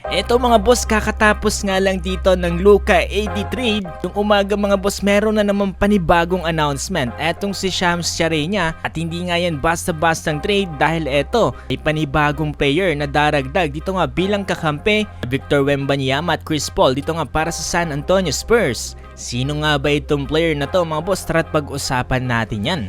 Eto mga boss, kakatapos nga lang dito ng Luka AD trade. Yung umaga mga boss, meron na naman panibagong announcement. Etong si Shams Charania, at hindi nga yan basta-bastang trade dahil eto, may panibagong player na daragdag dito nga bilang kakampi, Victor Wembanyama at Chris Paul dito nga para sa San Antonio Spurs. Sino nga ba itong player na to mga boss? Tara't pag-usapan natin yan.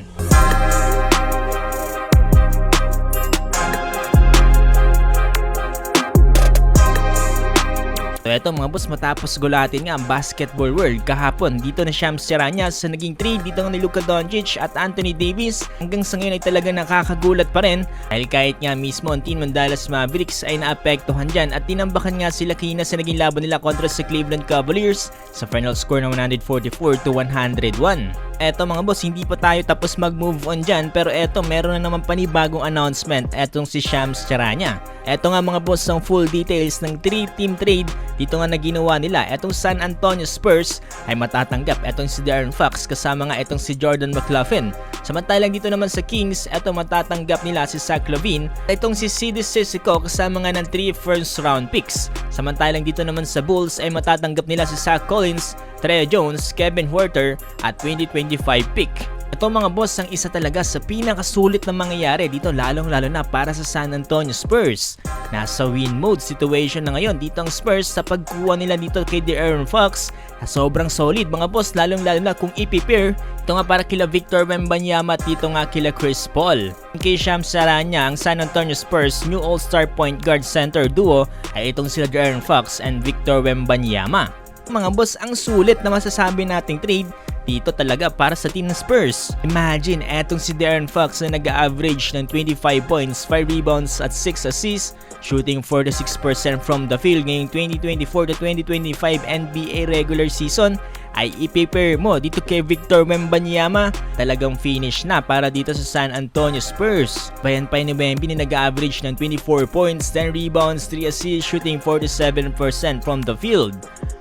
So eto mga boss, matapos gulatin nga ang basketball world kahapon dito na Shams Charania sa naging trade dito ni Luka Doncic at Anthony Davis, hanggang sa ngayon ay talaga nakakagulat pa rin dahil kahit nga mismo ang team ng Dallas Mavericks ay naapektuhan dyan at tinambakan nga sila kina sa naging laban nila kontra sa Cleveland Cavaliers sa final score ng 144-101. Eto mga boss, hindi pa tayo tapos mag-move on dyan, pero eto meron na naman panibagong announcement etong si Shams Charania. Eto nga mga boss ang full details ng 3-team trade dito nga na ginawa nila. Etong San Antonio Spurs ay matatanggap etong si De'Aaron Fox kasama nga etong si Jordan McLaughlin. Samantalang dito naman sa Kings, eto matatanggap nila si Zach LaVine, etong si Sidi Cissoko kasama nga ng 3 first round picks. Samantalang dito naman sa Bulls ay matatanggap nila si Zach Collins, Tre Jones, Kevin Huerter at 2025 pick. Ito mga boss ang isa talaga sa pinakasulit na mangyayari dito, lalong-lalo na para sa San Antonio Spurs. Nasa win mode situation na ngayon dito ang Spurs sa pagkuha nila dito kay De'Aaron Fox na sobrang solid mga boss, lalong-lalo na kung i-pair ito nga para kila Victor Wembanyama at dito nga kila Chris Paul. Kay Shams Charania, ang San Antonio Spurs new all-star point guard center duo ay itong sila De'Aaron Fox and Victor Wembanyama. Mga boss, ang sulit na masasabi nating trade dito talaga para sa team ng Spurs. Imagine, etong si De'Aaron Fox na nag-average ng 25 points, 5 rebounds at 6 assists, shooting 46% from the field ngayong 2024 to 2025 NBA regular season, ay i-pair mo dito kay Victor Wembanyama, talagang finish na para dito sa San Antonio Spurs. Bayan pa ni Wemby na nag-average ng 24 points, 10 rebounds, 3 assists, shooting 47% from the field.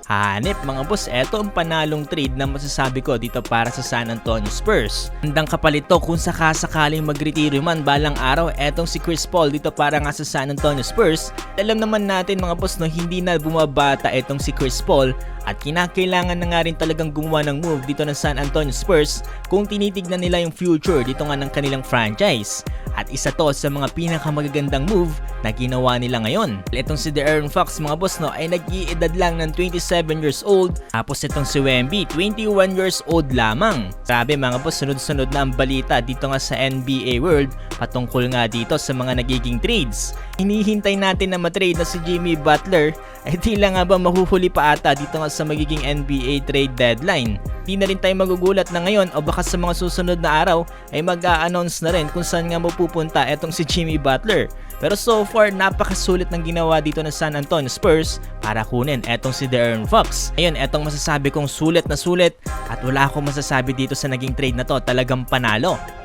Hanip mga boss, eto ang panalong trade na masasabi ko dito para sa San Antonio Spurs. Handang kapalit to kung sakasakaling magretiro man balang araw etong si Chris Paul dito para nga sa San Antonio Spurs. Alam naman natin mga boss no, hindi na bumabata etong si Chris Paul at kinakailangan na nga rin talagang gumawa ng move dito ng San Antonio Spurs kung tinitignan nila yung future dito nga ng kanilang franchise. At isa to sa mga pinakamagagandang move na ginawa nila ngayon. Itong si De'Aaron Fox mga boss no ay nag-iedad lang ng 27 years old, tapos itong si Wemby 21 years old lamang. Sabi mga boss, sunod-sunod na ang balita dito nga sa NBA world patungkol nga dito sa mga nagiging trades. Hinihintay natin na matrade na si Jimmy Butler, ay tila nga ba mahuhuli pa ata dito nga sa magiging NBA trade deadline. Di na rin tayo magugulat na ngayon o baka sa mga susunod na araw ay mag-a-announce na rin kung saan nga mapupunta etong si Jimmy Butler. Pero so far, napakasulit ng ginawa dito ng San Antonio Spurs para kunin etong si De'Aaron Fox. Ayun, etong masasabi kong sulit na sulit at wala akong masasabi dito sa naging trade na to, talagang panalo.